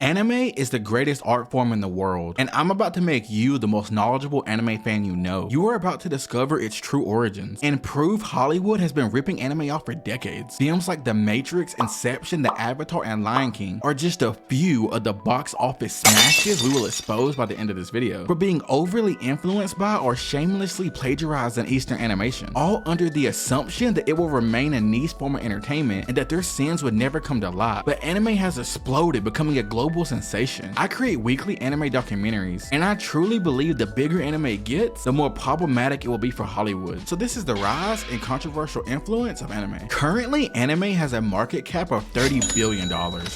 Anime is the greatest art form in the world, and I'm about to make you the most knowledgeable anime fan you know. You are about to discover its true origins and prove Hollywood has been ripping anime off for decades. Films like The Matrix, Inception, The Avatar, and Lion King are just a few of the box office smashes we will expose by the end of this video for being overly influenced by or shamelessly plagiarized in Eastern animation, all under the assumption that it will remain a niche form of entertainment and that their sins would never come to light. But anime has exploded, becoming a global sensation. I create weekly anime documentaries, and I truly believe the bigger anime gets, the more problematic it will be for Hollywood. So this is the rise and controversial influence of anime. Currently, anime has a market cap of $30 billion,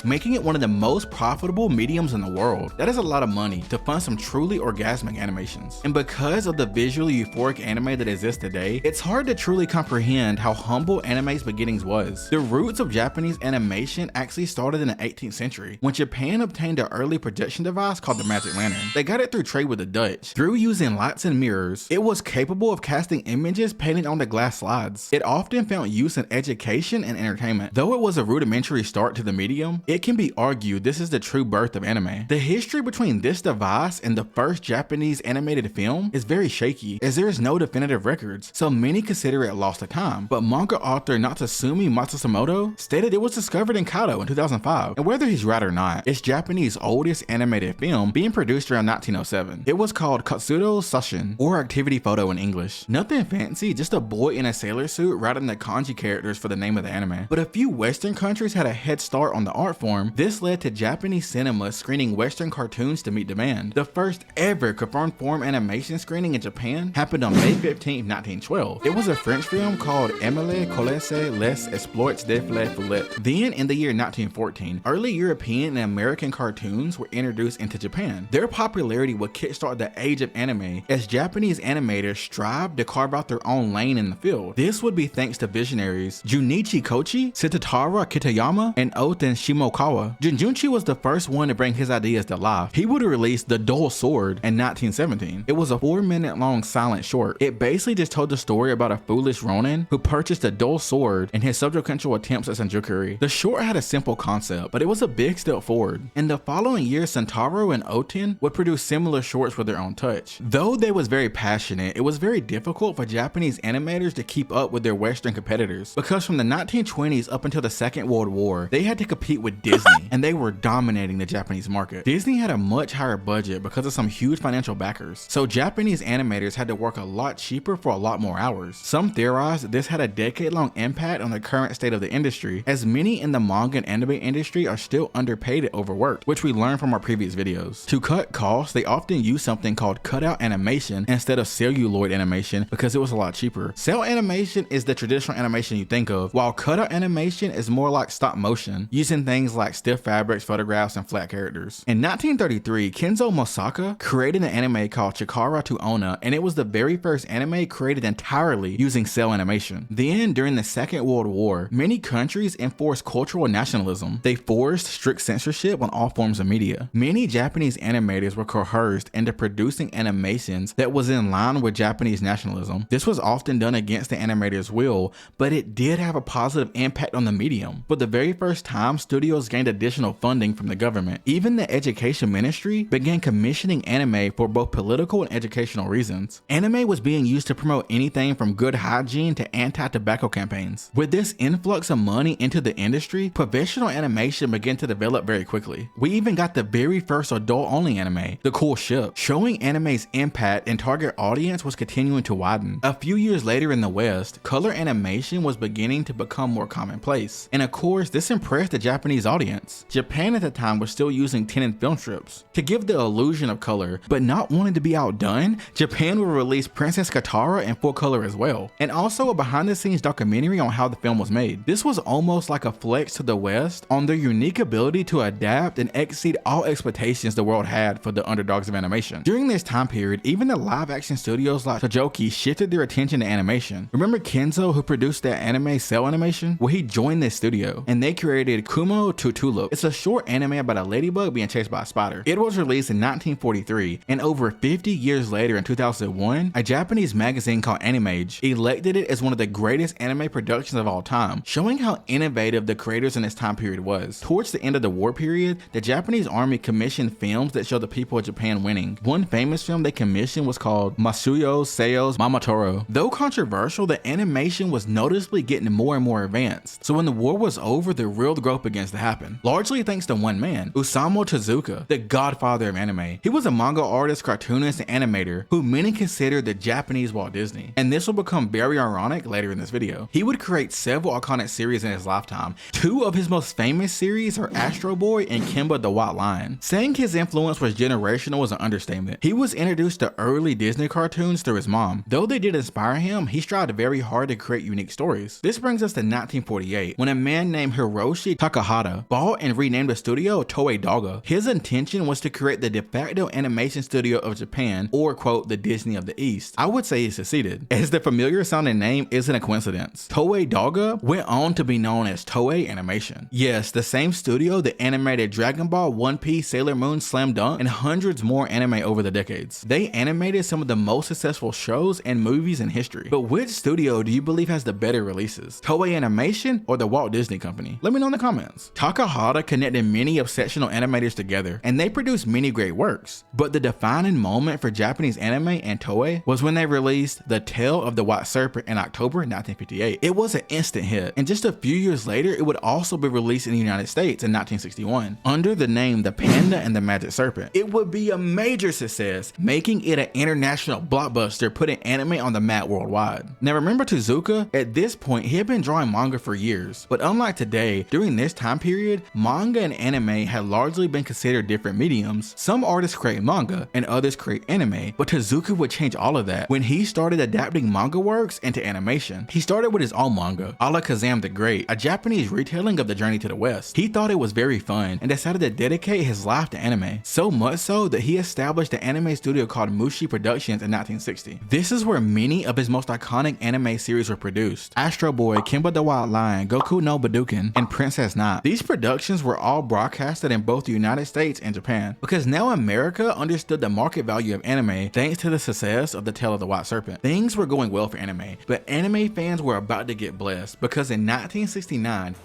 making it one of the most profitable mediums in the world. That is a lot of money to fund some truly orgasmic animations. And because of the visually euphoric anime that exists today, it's hard to truly comprehend how humble anime's beginnings was. The roots of Japanese animation actually started in the 18th century, when Japan obtained an early projection device called the Magic Lantern. They got it through trade with the Dutch. Through using lights and mirrors, it was capable of casting images painted on the glass slides. It often found use in education and entertainment. Though it was a rudimentary start to the medium, it can be argued this is the true birth of anime. The history between this device and the first Japanese animated film is very shaky, as there is no definitive records, so many consider it lost to time. But manga author Natsusumi Matsumoto stated it was discovered in Kyoto in 2005, and whether he's right or not, it's Japanese oldest animated film, being produced around 1907. It was called Katsudo Sashin, or Activity Photo in English. Nothing fancy, just a boy in a sailor suit writing the kanji characters for the name of the anime. But a few Western countries had a head start on the art form. This led to Japanese cinema screening Western cartoons to meet demand. The first ever confirmed form animation screening in Japan happened on May 15, 1912. It was a French film called Emile Collesse les Exploits de la Foulette. Then, in the year 1914, early European and American cartoons were introduced into Japan. Their popularity would kickstart the age of anime as Japanese animators strived to carve out their own lane in the field. This would be thanks to visionaries Junichi Kochi, Shitatara Kitayama, and Oten Shimokawa. Junjunchi was the first one to bring his ideas to life. He would release The Dull Sword in 1917. It was a 4-minute long silent short. It basically just told the story about a foolish ronin who purchased a dull sword and his subsequent attempts at senjukuri. The short had a simple concept, but it was a big step forward. In the following year, Sentaro and Oten would produce similar shorts with their own touch. Though they was very passionate, it was very difficult for Japanese animators to keep up with their Western competitors, because from the 1920s up until the Second World War, they had to compete with Disney, and they were dominating the Japanese market. Disney had a much higher budget because of some huge financial backers, so Japanese animators had to work a lot cheaper for a lot more hours. Some theorize that this had a decade-long impact on the current state of the industry, as many in the manga and anime industry are still underpaid and overworked, which we learned from our previous videos. To cut costs, they often use something called cutout animation instead of celluloid animation because it was a lot cheaper. Cell animation is the traditional animation you think of, while cutout animation is more like stop motion, using things like stiff fabrics, photographs, and flat characters. In 1933, Kenzo Mosaka created an anime called Chikara to Onna, and it was the very first anime created entirely using cell animation. Then, during the Second World War, many countries enforced cultural nationalism. They forced strict censorship on all forms of media. Many Japanese animators were coerced into producing animations that was in line with Japanese nationalism. This was often done against the animator's will, but it did have a positive impact on the medium. For the very first time, studios gained additional funding from the government. Even the education ministry began commissioning anime for both political and educational reasons. Anime was being used to promote anything from good hygiene to anti-tobacco campaigns. With this influx of money into the industry, professional animation began to develop very quickly. We even got the very first adult-only anime, The Cool Ship. Showing anime's impact and target audience was continuing to widen. A few years later in the West, color animation was beginning to become more commonplace. And of course, this impressed the Japanese audience. Japan at the time was still using tin and film strips to give the illusion of color, but not wanting to be outdone, Japan would release Princess Katara in full color as well, and also a behind-the-scenes documentary on how the film was made. This was almost like a flex to the West on their unique ability to adapt and exceed all expectations the world had for the underdogs of animation. During this time period, even the live-action studios like Tojoki shifted their attention to animation. Remember Kenzo, who produced that anime Cell Animation? Well, he joined this studio, and they created Kumo to Tulip. It's a short anime about a ladybug being chased by a spider. It was released in 1943, and over 50 years later in 2001, a Japanese magazine called Animage elected it as one of the greatest anime productions of all time, showing how innovative the creators in this time period was. Towards the end of the war period, period, the Japanese army commissioned films that show the people of Japan winning. One famous film they commissioned was called Masuyo Seio's Mamatoro. Though controversial, the animation was noticeably getting more and more advanced. So when the war was over, the real growth begins to happen. Largely thanks to one man, Osamu Tezuka, the godfather of anime. He was a manga artist, cartoonist, and animator who many consider the Japanese Walt Disney. And this will become very ironic later in this video. He would create several iconic series in his lifetime. Two of his most famous series are Astro Boy and Kimba the White Lion. Saying his influence was generational was an understatement. He was introduced to early Disney cartoons through his mom. Though they did inspire him, he strived very hard to create unique stories. This brings us to 1948, when a man named Hiroshi Takahata bought and renamed the studio Toei Doga. His intention was to create the de facto animation studio of Japan, or quote, the Disney of the East. I would say he succeeded, as the familiar sounding name isn't a coincidence. Toei Doga went on to be known as Toei Animation. Yes, the same studio that animated Dragon Ball, One Piece, Sailor Moon, Slam Dunk, and hundreds more anime over the decades. They animated some of the most successful shows and movies in history. But which studio do you believe has the better releases? Toei Animation or the Walt Disney Company? Let me know in the comments. Takahata connected many exceptional animators together, and they produced many great works. But the defining moment for Japanese anime and Toei was when they released The Tale of the White Serpent in October 1958. It was an instant hit, and just a few years later, it would also be released in the United States in 1961 under the name The Panda and the Magic Serpent. It would be a major success, making it an international blockbuster, putting anime on the map worldwide. Now remember Tezuka? At this point, he had been drawing manga for years, but unlike today, during this time period, manga and anime had largely been considered different mediums. Some artists create manga and others create anime, but Tezuka would change all of that when he started adapting manga works into animation. He started with his own manga, a la Kazam the Great, a Japanese retelling of the Journey to the West. He thought it was very fun and decided to dedicate his life to anime, so much so that he established an anime studio called Mushi Productions in 1960. This is where many of his most iconic anime series were produced: Astro Boy, Kimba the Wild Lion, Goku no Budokan, and Princess Knight. These productions were all broadcasted in both the United States and Japan, because now America understood the market value of anime thanks to the success of The Tale of the White Serpent. Things were going well for anime, but anime fans were about to get blessed, because in 1969,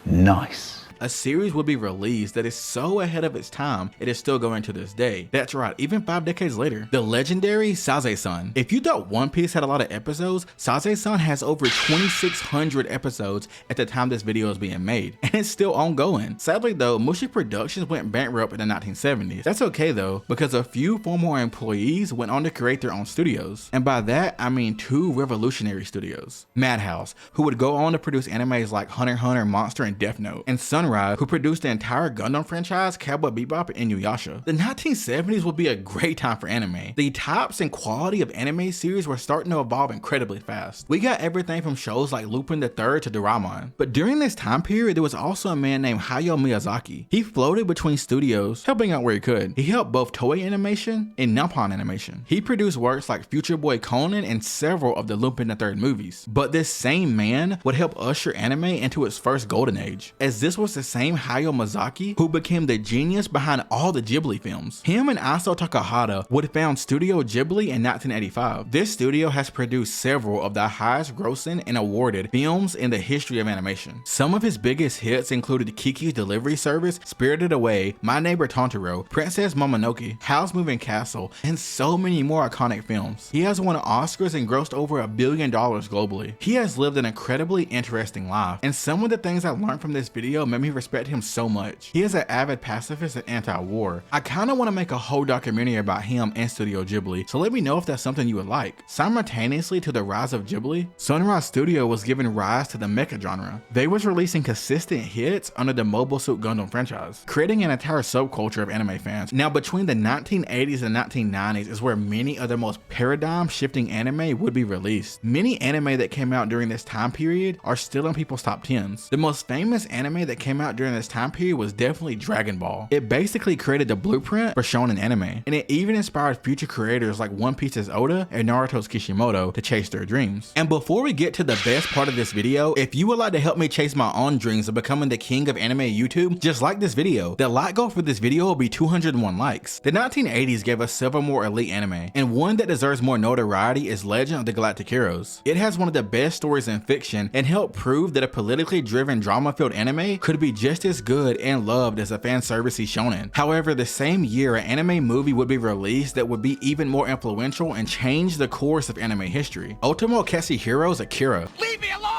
nice, a series will be released that is so ahead of its time, it is still going to this day. That's right, even 5 decades later. The legendary Saze-san. If you thought One Piece had a lot of episodes, Saze-san has over 2,600 episodes at the time this video is being made, and it's still ongoing. Sadly though, Mushi Productions went bankrupt in the 1970s. That's okay though, because a few former employees went on to create their own studios. And by that, I mean 2 revolutionary studios. Madhouse, who would go on to produce animes like Hunter x Hunter, Monster, and Death Note, and Sunrise, who produced the entire Gundam franchise, Cowboy Bebop, and Inuyasha. The 1970s would be a great time for anime. The types and quality of anime series were starting to evolve incredibly fast. We got everything from shows like Lupin the Third to Doraemon. But during this time period, there was also a man named Hayao Miyazaki. He floated between studios, helping out where he could. He helped both Toei Animation and Nippon Animation. He produced works like Future Boy Conan and several of the Lupin the Third movies. But this same man would help usher anime into its first golden age, as this was the same Hayao Miyazaki who became the genius behind all the Ghibli films. Him and Isao Takahata would found Studio Ghibli in 1985. This studio has produced several of the highest grossing and awarded films in the history of animation. Some of his biggest hits included Kiki's Delivery Service, Spirited Away, My Neighbor Totoro, Princess Mononoke, Howl's Moving Castle, and so many more iconic films. He has won Oscars and grossed over $1 billion globally. He has lived an incredibly interesting life, and some of the things I learned from this video made me respect him so much. He is an avid pacifist and anti-war. I kind of want to make a whole documentary about him and Studio Ghibli, so let me know if that's something you would like. Simultaneously to the rise of Ghibli, Sunrise Studio was giving rise to the mecha genre. They was releasing consistent hits under the Mobile Suit Gundam franchise, creating an entire subculture of anime fans. Now between the 1980s and 1990s is where many of the most paradigm shifting anime would be released. Many anime that came out during this time period are still in people's top 10s. The most famous anime that came out during this time period was definitely Dragon Ball. It basically created the blueprint for shonen anime, and it even inspired future creators like One Piece's Oda and Naruto's Kishimoto to chase their dreams. And before we get to the best part of this video, if you would like to help me chase my own dreams of becoming the king of anime YouTube, just like this video. The like goal for this video will be 201 likes. The 1980s gave us several more elite anime, and one that deserves more notoriety is Legend of the Galactic Heroes. It has one of the best stories in fiction and helped prove that a politically driven drama-filled anime could be be just as good and loved as a fan servicey shonen. However, the same year, an anime movie would be released that would be even more influential and change the course of anime history. Ultimo Katsuhiro's Akira. Leave me alone!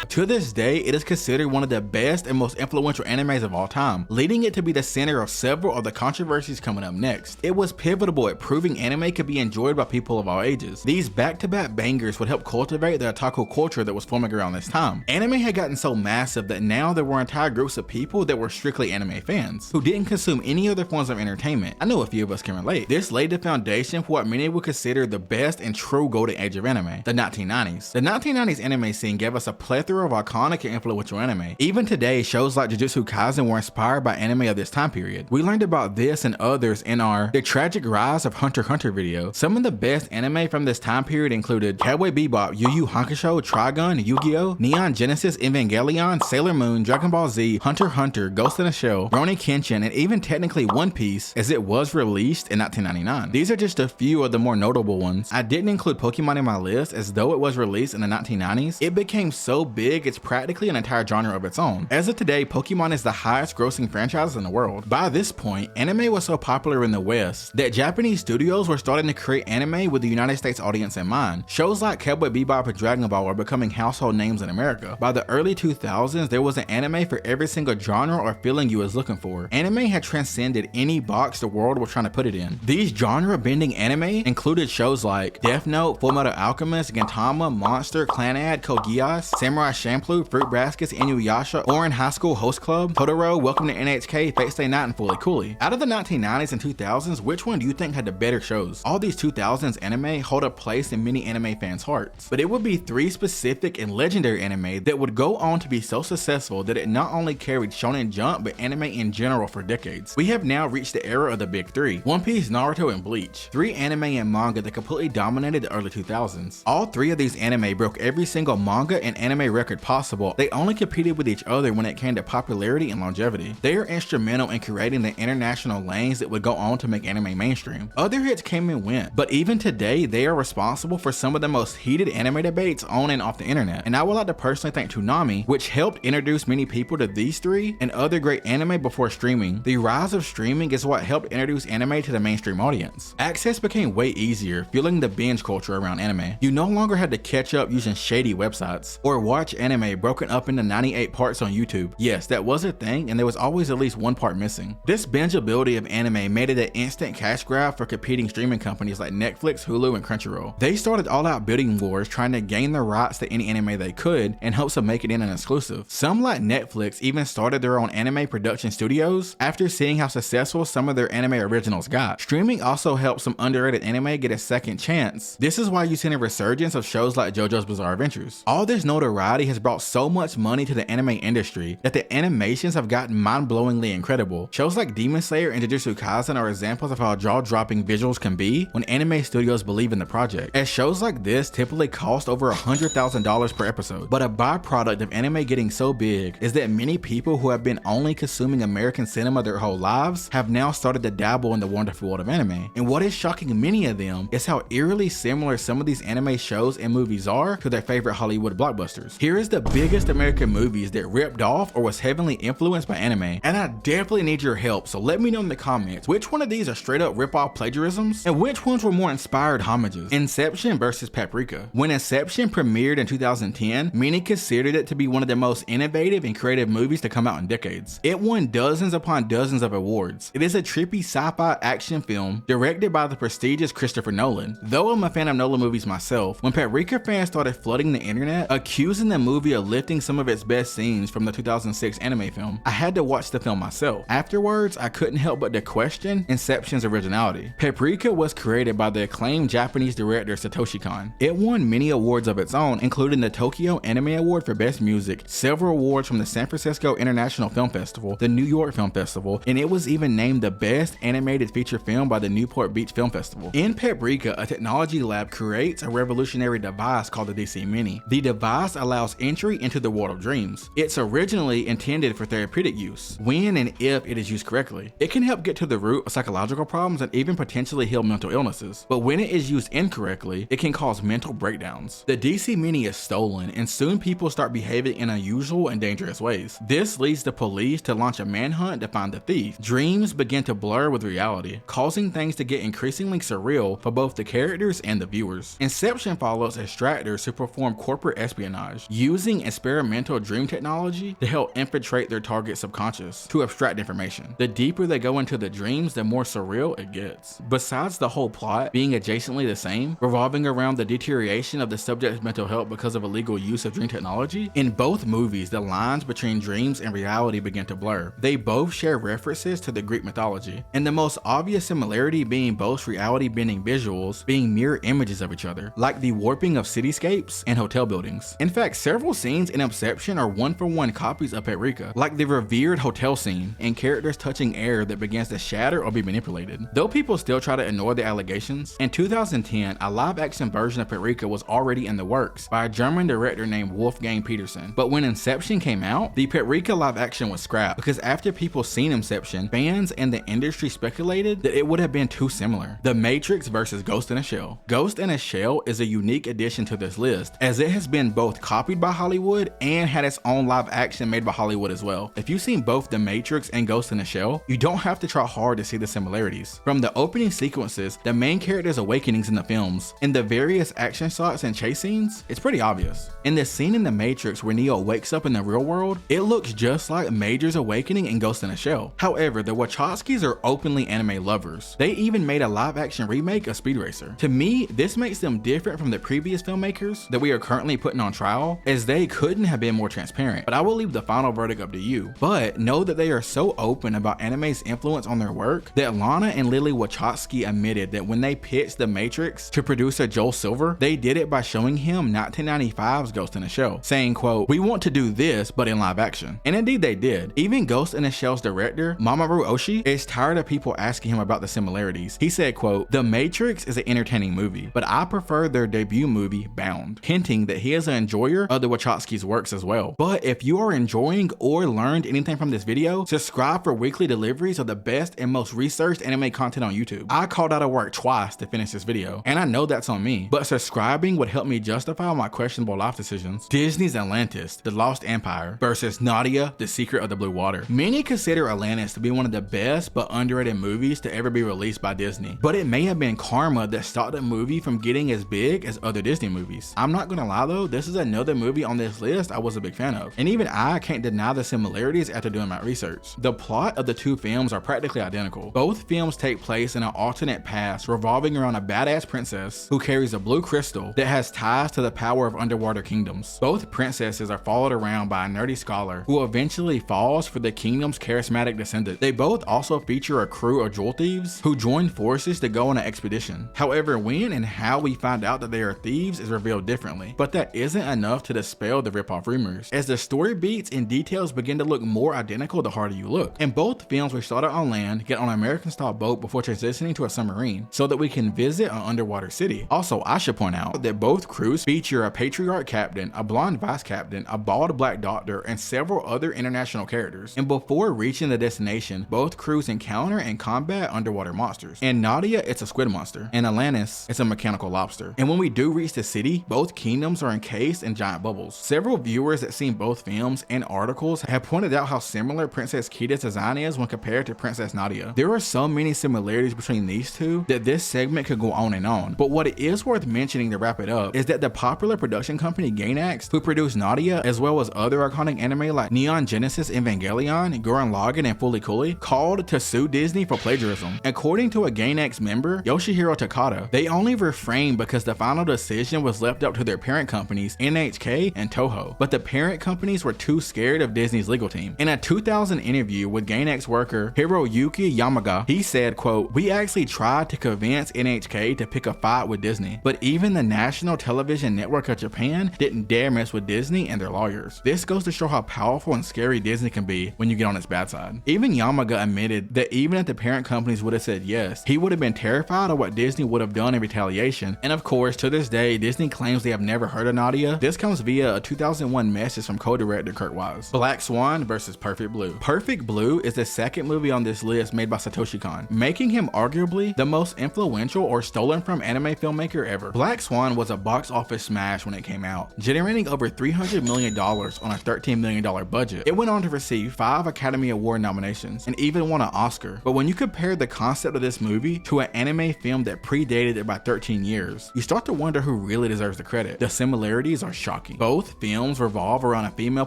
To this day, it is considered one of the best and most influential animes of all time, leading it to be the center of several of the controversies coming up next. It was pivotal at proving anime could be enjoyed by people of all ages. These back-to-back bangers would help cultivate the otaku culture that was forming around this time. Anime had gotten so massive that now there were entire groups of people that were strictly anime fans, who didn't consume any other forms of entertainment. I know a few of us can relate. This laid the foundation for what many would consider the best and true golden age of anime, the 1990s. The 1990s anime scene gave us a plethora of iconic and influential anime. Even today, shows like Jujutsu Kaisen were inspired by anime of this time period. We learned about this and others in our The Tragic Rise of Hunter x Hunter video. Some of the best anime from this time period included Cowboy Bebop, Yu Yu Hakusho, Trigun, Yu-Gi-Oh!, Neon Genesis Evangelion, Sailor Moon, Dragon Ball Z, Hunter x Hunter, Ghost in the Shell, Rurouni Kenshin, and even technically One Piece, as it was released in 1999. These are just a few of the more notable ones. I didn't include Pokemon in my list, as though it was released in the 1990s, it became so big it's practically an entire genre of its own. As of today, Pokemon is the highest grossing franchise in the world. By this point, anime was so popular in the West that Japanese studios were starting to create anime with the United States audience in mind. Shows like Cowboy Bebop and Dragon Ball were becoming household names in America. By the early 2000s, there was an anime for every single genre or feeling you was looking for. Anime had transcended any box the world was trying to put it in. These genre-bending anime included shows like Death Note, Fullmetal Alchemist, Gintama, Monster, Clannad, Code Geass, Samurai Champloo, Fruit Baskets, Inuyasha, Ouran High School Host Club, Totoro, Welcome to NHK, Fate Stay Night, and Fully Cooley. Out of the 1990s and 2000s, which one do you think had the better shows? All these 2000s anime hold a place in many anime fans' hearts, but it would be three specific and legendary anime that would go on to be so successful that it not only carried Shonen Jump, but anime in general for decades. We have now reached the era of the big three: One Piece, Naruto, and Bleach. Three anime and manga that completely dominated the early 2000s. All three of these anime broke every single manga and anime record possible. They only competed with each other when it came to popularity and longevity. They are instrumental in creating the international lanes that would go on to make anime mainstream. Other hits came and went, but even today, they are responsible for some of the most heated anime debates on and off the internet. And I would like to personally thank Toonami, which helped introduce many people to these three and other great anime before streaming. The rise of streaming is what helped introduce anime to the mainstream audience. Access became way easier, fueling the binge culture around anime. You no longer had to catch up using shady websites or watch anime broken up into 98 parts on YouTube. Yes, that was a thing, and there was always at least one part missing. This bingeability of anime made it an instant cash grab for competing streaming companies like Netflix, Hulu, and Crunchyroll. They started all-out bidding wars trying to gain the rights to any anime they could in hopes of making it an exclusive. Some, like Netflix, even started their own anime production studios after seeing how successful some of their anime originals got. Streaming also helped some underrated anime get a second chance. This is why you've seen a resurgence of shows like JoJo's Bizarre Adventures. All this notoriety has brought so much money to the anime industry that the animations have gotten mind-blowingly incredible. Shows like Demon Slayer and Jujutsu Kaisen are examples of how jaw-dropping visuals can be when anime studios believe in the project, as shows like this typically cost over $100,000 per episode. But a byproduct of anime getting so big is that many people who have been only consuming American cinema their whole lives have now started to dabble in the wonderful world of anime. And what is shocking many of them is how eerily similar some of these anime shows and movies are to their favorite Hollywood blockbusters. Here is the biggest American movies that ripped off or was heavily influenced by anime, and I definitely need your help, so let me know in the comments which one of these are straight up rip-off plagiarisms and which ones were more inspired homages. Inception versus Paprika. When Inception premiered in 2010, many considered it to be one of the most innovative and creative movies to come out in decades. It won dozens upon dozens of awards. It is a trippy sci-fi action film directed by the prestigious Christopher Nolan. Though I'm a fan of Nolan movies myself, when Paprika fans started flooding the internet accusing the movie of lifting some of its best scenes from the 2006 anime film, I had to watch the film myself. Afterwards, I couldn't help but to question Inception's originality. Paprika was created by the acclaimed Japanese director Satoshi Kon. It won many awards of its own, including the Tokyo Anime Award for Best Music, several awards from the San Francisco International Film Festival, the New York Film Festival, and it was even named the best animated feature film by the Newport Beach Film Festival. In Paprika, a technology lab creates a revolutionary device called the DC Mini. The device allows allows entry into the world of dreams. It's originally intended for therapeutic use, when and if it is used correctly. It can help get to the root of psychological problems and even potentially heal mental illnesses. But when it is used incorrectly, it can cause mental breakdowns. The DC Mini is stolen, and soon people start behaving in unusual and dangerous ways. This leads the police to launch a manhunt to find the thief. Dreams begin to blur with reality, causing things to get increasingly surreal for both the characters and the viewers. Inception follows extractors who perform corporate espionage, using experimental dream technology to help infiltrate their target's subconscious to abstract information. The deeper they go into the dreams, the more surreal it gets. Besides the whole plot being adjacently the same, revolving around the deterioration of the subject's mental health because of illegal use of dream technology, in both movies the lines between dreams and reality begin to blur. They both share references to the Greek mythology, and the most obvious similarity being both reality-bending visuals being mirror images of each other, like the warping of cityscapes and hotel buildings. In fact, several scenes in Inception are one-for-one copies of Paprika, like the revered hotel scene and characters touching air that begins to shatter or be manipulated. Though people still try to ignore the allegations, in 2010 a live-action version of Paprika was already in the works by a German director named Wolfgang Petersen. But when Inception came out, the Paprika live-action was scrapped because after people seen Inception, fans and the industry speculated that it would have been too similar. The Matrix versus Ghost in a Shell. Ghost in a Shell is a unique addition to this list, as it has been both copied by Hollywood and had its own live action made by Hollywood as well. If you've seen both The Matrix and Ghost in a Shell, you don't have to try hard to see the similarities. From the opening sequences, the main character's awakenings in the films, in the various action shots and chase scenes, it's pretty obvious. In the scene in The Matrix where Neo wakes up in the real world, it looks just like Major's awakening in Ghost in a Shell. However, the Wachowskis are openly anime lovers. They even made a live action remake of Speed Racer. To me, this makes them different from the previous filmmakers that we are currently putting on trial, as they couldn't have been more transparent, but I will leave the final verdict up to you. But know that they are so open about anime's influence on their work that Lana and Lily Wachowski admitted that when they pitched The Matrix to producer Joel Silver, they did it by showing him 1995's Ghost in a Shell, saying, quote, "We want to do this but in live action." And indeed they did. Even Ghost in a Shell's director, Mamoru Oshii, is tired of people asking him about the similarities. He said, quote, "The Matrix is an entertaining movie, but I prefer their debut movie, Bound," hinting that he is an enjoyer of the Wachowskis' works as well. But if you are enjoying or learned anything from this video, subscribe for weekly deliveries of the best and most researched anime content on YouTube. I called out of work twice to finish this video, and I know that's on me, but subscribing would help me justify my questionable life decisions. Disney's Atlantis, The Lost Empire versus Nadia, The Secret of the Blue Water. Many consider Atlantis to be one of the best but underrated movies to ever be released by Disney, but it may have been karma that stopped the movie from getting as big as other Disney movies. I'm not gonna lie though, this is another movie on this list I was a big fan of, and even I can't deny the similarities after doing my research. The plot of the two films are practically identical. Both films take place in an alternate past revolving around a badass princess who carries a blue crystal that has ties to the power of underwater kingdoms. Both princesses are followed around by a nerdy scholar who eventually falls for the kingdom's charismatic descendant. They both also feature a crew of jewel thieves who join forces to go on an expedition. However, when and how we find out that they are thieves is revealed differently, but that isn't enough to dispel the ripoff rumors, as the story beats and details begin to look more identical the harder you look. In both films, we start out on land, get on an American-style boat before transitioning to a submarine so that we can visit an underwater city. Also, I should point out that both crews feature a patriarch captain, a blonde vice captain, a bald black doctor, and several other international characters. And before reaching the destination, both crews encounter and combat underwater monsters. In Nadia, it's a squid monster. In Atlantis, it's a mechanical lobster. And when we do reach the city, both kingdoms are encased in giant bubbles. Several viewers that seen both films and articles have pointed out how similar Princess Kita's design is when compared to Princess Nadia. There are so many similarities between these two that this segment could go on and on, but what it is worth mentioning to wrap it up is that the popular production company Gainax, who produced Nadia as well as other iconic anime like Neon Genesis Evangelion, Gurren Lagann, and Fooly Cooly, called to sue Disney for plagiarism. According to a Gainax member, Yoshihiro Takada, they only refrained because the final decision was left up to their parent companies NHK and Toho, but the parent companies were too scared of Disney's legal team. In a 2000 interview with Gainax worker Hiroyuki Yamaga, he said, quote, "We actually tried to convince NHK to pick a fight with Disney, but even the National Television Network of Japan didn't dare mess with Disney and their lawyers." This goes to show how powerful and scary Disney can be when you get on its bad side. Even Yamaga admitted that even if the parent companies would have said yes, he would have been terrified of what Disney would have done in retaliation. And of course, to this day, Disney claims they have never heard of Nadia. This comes via a 2001 message from co-director Kurt Wise. Black Swan versus Perfect Blue. Perfect Blue is the second movie on this list made by Satoshi Kon, making him arguably the most influential or stolen from anime filmmaker ever. Black Swan was a box office smash when it came out, generating over $300 million on a $13 million budget. It went on to receive 5 Academy Award nominations and even won an Oscar. But when you compare the concept of this movie to an anime film that predated it by 13 years, you start to wonder who really deserves the credit. The similarities are shocking. Both films revolve around a female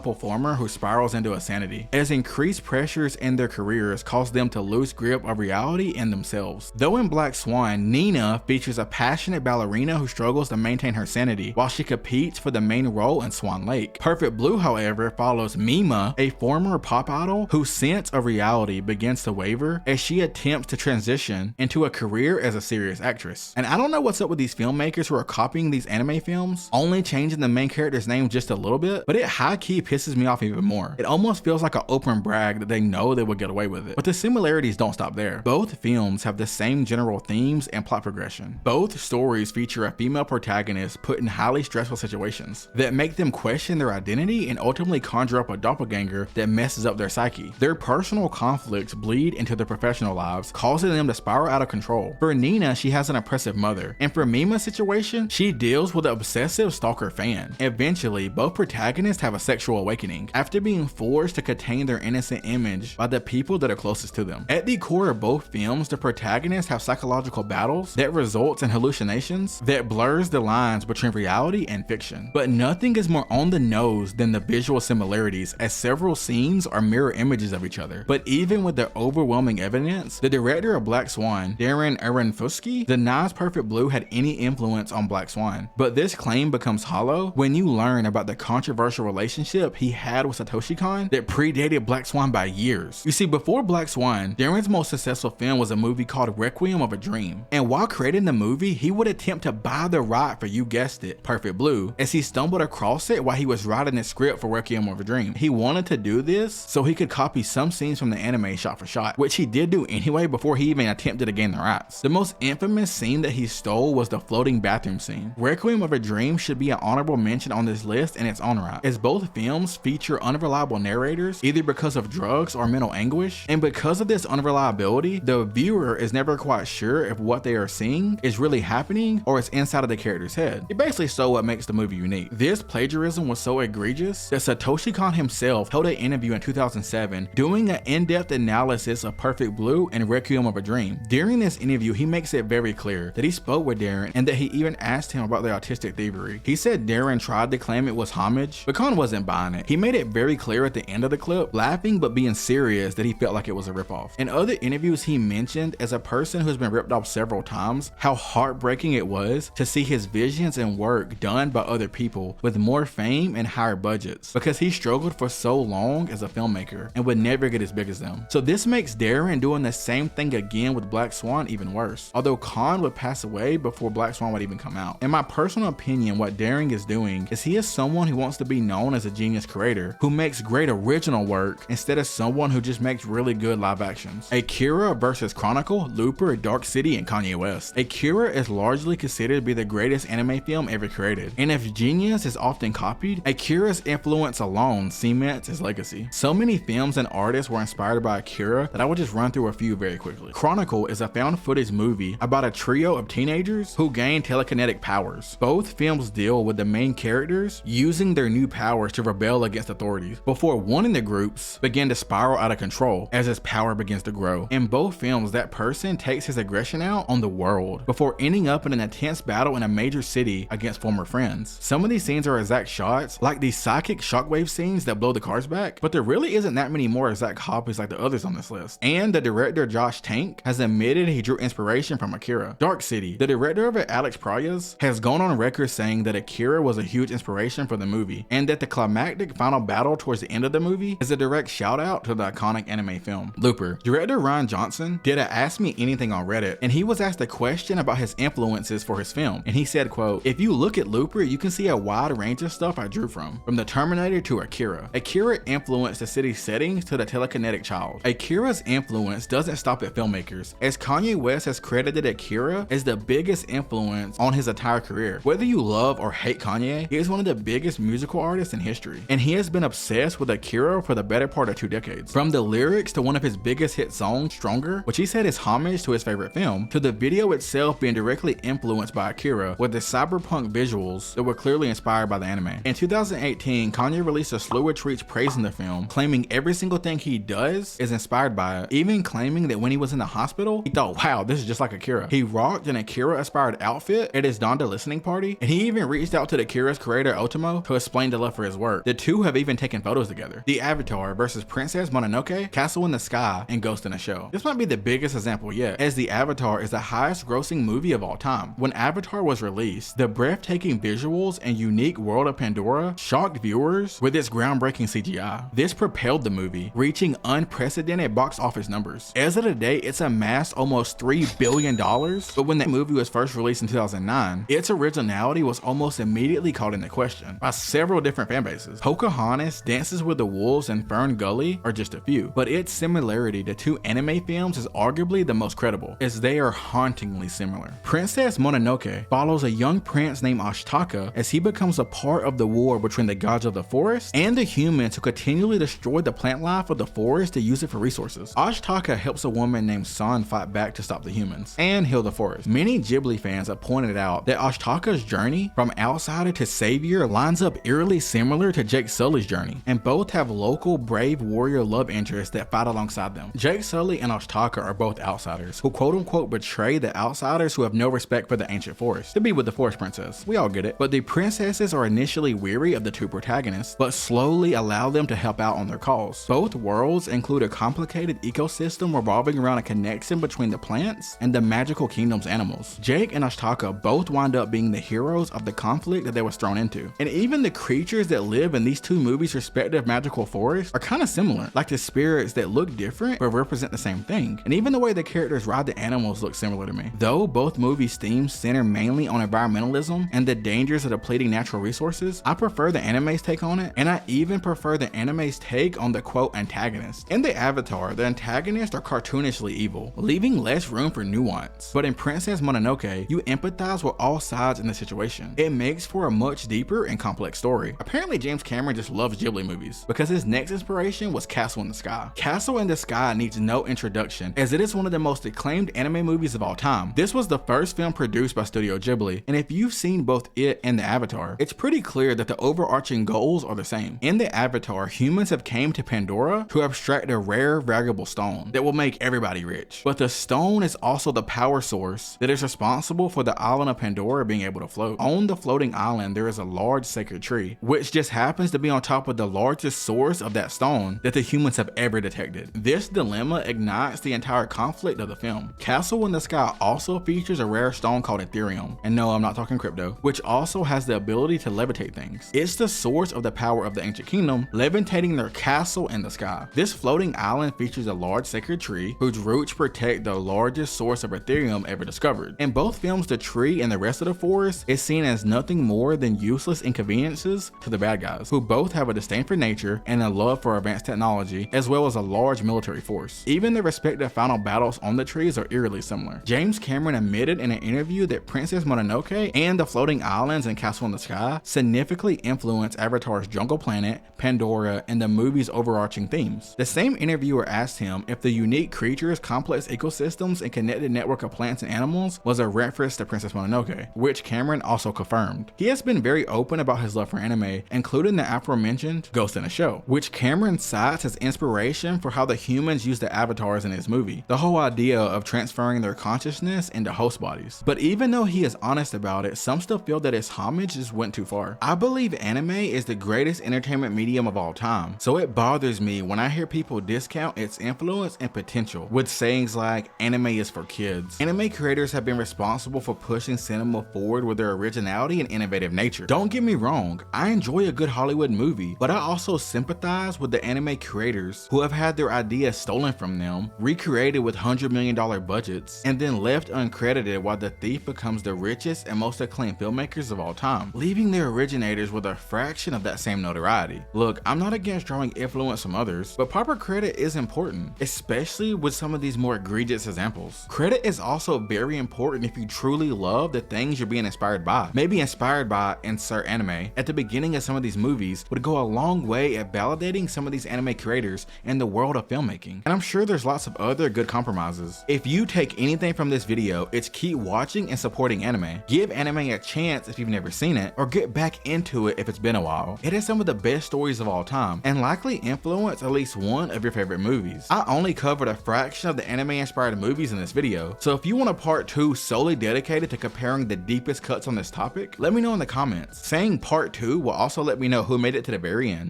performer who spirals into insanity, as increased pressures in their careers cause them to lose grip of reality and themselves. Though in Black Swan, Nina features a passionate ballerina who struggles to maintain her sanity while she competes for the main role in Swan Lake. Perfect Blue, however, follows Mima, a former pop idol whose sense of reality begins to waver as she attempts to transition into a career as a serious actress. And I don't know what's up with these filmmakers who are copying these anime films, only changing the main character's name just a little bit, but it high-key pisses me off even more. It almost feels like an open brag that they know they would get away with it. But the similarities don't stop there. Both films have the same general themes and plot progression. Both stories feature a female protagonist put in highly stressful situations that make them question their identity and ultimately conjure up a doppelganger that messes up their psyche. Their personal conflicts bleed into their professional lives, causing them to spiral out of control. For Nina, she has an oppressive mother, and for Mima's situation, she deals with an obsessive stalker fan. Eventually, both protagonists have a sexual awakening after being forced to contain their innocent image by the people that are closest to them. At the core of both films, the protagonists have psychological battles that results in hallucinations that blurs the lines between reality and fiction. But nothing is more on the nose than the visual similarities, as several scenes are mirror images of each other. But even with the overwhelming evidence, the director of Black Swan, Darren Aronofsky, denies Perfect Blue had any influence on Black Swan. But this claim becomes hollow when you learn about the controversial relationship he had with Satoshi Kon that predated Black Swan by years. You see, before Black Swan, Darren's most successful film was a movie called Requiem of a Dream. And while creating the movie, he would attempt to buy the right for, you guessed it, Perfect Blue, as he stumbled across it while he was writing the script for Requiem of a Dream. He wanted to do this so he could copy some scenes from the anime shot for shot, which he did do anyway before he even attempted to gain the rights. The most infamous scene that he stole was the floating bathroom scene. Requiem of a Dream should be an honorable mention on this list in its own right, as both films feature unreliable narrators either because of drugs or mental anguish, and because of this unreliability, the viewer is never quite sure if what they are seeing is really happening or it's inside of the character's head. It basically stole what makes the movie unique. This plagiarism was so egregious that Satoshi Kon himself held an interview in 2007 doing an in-depth analysis of Perfect Blue and Requiem of a Dream. During this interview, he makes it very clear that he spoke with Darren and that he even asked him about their artistic thievery. He said Darren tried to claim it was homage, but Kon wasn't buying it. He made it very clear at the end of the clip, laughing but being serious, that he felt like it was a ripoff. In other interviews, he mentioned, as a person who's been ripped off several times, how heartbreaking it was to see his visions and work done by other people with more fame and higher budgets, because he struggled for so long as a filmmaker and would never get as big as them. So this makes Darren doing the same thing again with Black Swan even worse, although Kon would pass away before Black Swan would even come out. In my personal opinion, what Darren is doing is he is someone who wants to be known as a genius creator who makes great original work instead of someone who just makes really good live actions. Akira versus Chronicle, Looper, Dark City, and Kanye West. Akira is largely considered to be the greatest anime film ever created, and if genius is often copied, Akira's influence alone cements his legacy. So many films and artists were inspired by Akira that I will just run through a few very quickly. Chronicle is a found footage movie about a trio of teenagers who gain telekinetic powers. Both films deal with the main characters using their new powers to rebel against authorities before one in the groups begin to spiral out of control as his power begins to grow. In both films, that person takes his aggression out on the world before ending up in an intense battle in a major city against former friends. Some of these scenes are exact shots, like these psychic shockwave scenes that blow the cars back, but there really isn't that many more exact copies like the others on this list. And the director Josh Tank has admitted he drew inspiration from Akira. Dark City, the director of it, Alex Proyas, has gone on record saying that Akira was a huge inspiration for the movie, and that the climactic final battle towards the end of the movie is a direct shout out to the iconic anime film. Looper, director Ryan Johnson did a Ask Me Anything on Reddit, and he was asked a question about his influences for his film, and he said, quote, "If you look at Looper, you can see a wide range of stuff I drew from the Terminator to Akira. Akira influenced the city's settings to the telekinetic child. Akira's influence doesn't stop at filmmakers, as Kanye West has credited Akira as the biggest influence on his entire career. Whether you love or hate Kanye, He is one of the biggest musical artists in history, and he has been obsessed with Akira for the better part of 2 decades. From the lyrics to one of his biggest hit songs, Stronger, which he said is homage to his favorite film, to the video itself being directly influenced by Akira with the cyberpunk visuals that were clearly inspired by the anime. In 2018, Kanye released a slew of tweets praising the film, claiming every single thing he does is inspired by it, even claiming that when he was in the hospital, he thought, wow, this is just like Akira. He rocked an Akira-inspired outfit at his Donda listening party, and he even reached out to Akira's creator, Otomo, to explain the love for his work. The two have even taken photos together. The Avatar versus Princess Mononoke, Castle in the Sky, and Ghost in a Shell. This might be the biggest example yet, as The Avatar is the highest grossing movie of all time. When Avatar was released, the breathtaking visuals and unique world of Pandora shocked viewers with its groundbreaking CGI. This propelled the movie, reaching unprecedented box office numbers. As of today, it's amassed almost $3 billion, but when the movie was first released in 2009, its originality was almost immediately called into question by several different fan bases. Pocahontas, Dances with the Wolves, and Fern Gully are just a few, but its similarity to 2 anime films is arguably the most credible, as they are hauntingly similar. Princess Mononoke follows a young prince named Ashtaka as he becomes a part of the war between the gods of the forest and the humans who continually destroy the plant life of the forest to use it for resources. Ashtaka helps a woman named Swan fight back to stop the humans and heal the forest. Many Ghibli fans have pointed out that Ashtaka's journey from outsider to savior lines up eerily similar to Jake Sully's journey, and both have local brave warrior love interests that fight alongside them. Jake Sully and Ashtaka are both outsiders who quote-unquote betray the outsiders who have no respect for the ancient forest to be with the forest princess. We all get it, but the princesses are initially weary of the 2 protagonists, but slowly allow them to help out on their cause. Both worlds include a complicated ecosystem revolving around a connection between the plants and the magical kingdom's animals. Jake and Ashtaka both wind up being the heroes of the conflict that they was thrown into, and even the creatures that live in these 2 movies' respective magical forests are kind of similar, like the spirits that look different but represent the same thing, and even the way the characters ride the animals look similar to me. Though both movies' themes center mainly on environmentalism and the dangers of depleting natural resources, I prefer the anime's take on it, and I even prefer the anime's take on the quote antagonist. In the Avatar, the antagonists are cartoonishly evil, leaving less room for nuance, but in Princess Mononoke, you empathize with all sides in the situation. It makes for a much deeper and complex story. Apparently James Cameron just loves Ghibli movies, because his next inspiration was Castle in the Sky. Castle in the Sky needs no introduction, as it is one of the most acclaimed anime movies of all time. This was the first film produced by Studio Ghibli, and if you've seen both it and the Avatar, it's pretty clear that the overarching goals are the same. In the Avatar, humans have came to Pandora to abstract a rare, valuable stone that will make everybody rich. But the stone is also the power source that is responsible for the island of Pandora being able to float. On the floating island, there is a large sacred tree, which just happens to be on top of the largest source of that stone that the humans have ever detected. This dilemma ignites the entire conflict of the film. Castle in the Sky also features a rare stone called Ethereum, and no, I'm not talking crypto, which also has the ability to levitate things. It's the source of the power of the ancient kingdom, levitating their castle in the sky. This floating island features a large sacred tree whose roots protect the largest source of Ethereum ever discovered. In both films, the tree and the rest of the forest is seen as nothing more than useless inconveniences to the bad guys, who both have a disdain for nature and a love for advanced technology, as well as a large military force. Even the respective final battles on the trees are eerily similar. James Cameron admitted in an interview that Princess Mononoke and the floating islands and Castle in the Sky significantly influenced Avatar's jungle planet, Pandora, and the movie's overarching themes. The same interviewer asked him if the unique creatures, complex ecosystems, and connected network of plants and animals was a reference to Princess Mononoke, which Cameron also confirmed. He has been very open about his love for anime, including the aforementioned Ghost in a Shell, which Cameron cites as inspiration for how the humans use the avatars in his movie, the whole idea of transferring their consciousness into host bodies. But even though he is honest about it, some still feel that his homage just went too far. I believe anime is the greatest entertainment medium of all time, so it bothers me when I hear people discount its influence and potential with sayings like anime is for kids. Anime creators have been responsible for pushing cinema forward with their originality and innovative nature. Don't get me wrong, I enjoy a good Hollywood movie, but I also sympathize with the anime creators who have had their ideas stolen from them, recreated with $100 million budgets, and then left uncredited while the thief becomes the richest and most acclaimed filmmakers of all time, leaving their originators with a fraction of that same notoriety. Look, I'm not against drawing influence from others, but proper credit is important, especially with some of these more egregious examples. Credit is also very important if you truly love the things you're being inspired by. Maybe inspired by insert anime at the beginning of some of these movies would go a long way at validating some of these anime creators in the world of filmmaking. And I'm sure there's lots of other good compromises. If you take anything from this video, it's keep watching and supporting anime. Give anime a chance if you've never seen it, or get back into it if it's been a while. It has some of the best stories of all time, and likely influence at least one of your favorite movies. I only covered a fraction of the anime inspired movies in this video, so if you want a part 2 solely dedicated to comparing the deepest cuts on this topic, let me know in the comments. Saying part 2 will also let me know who made it to the very end.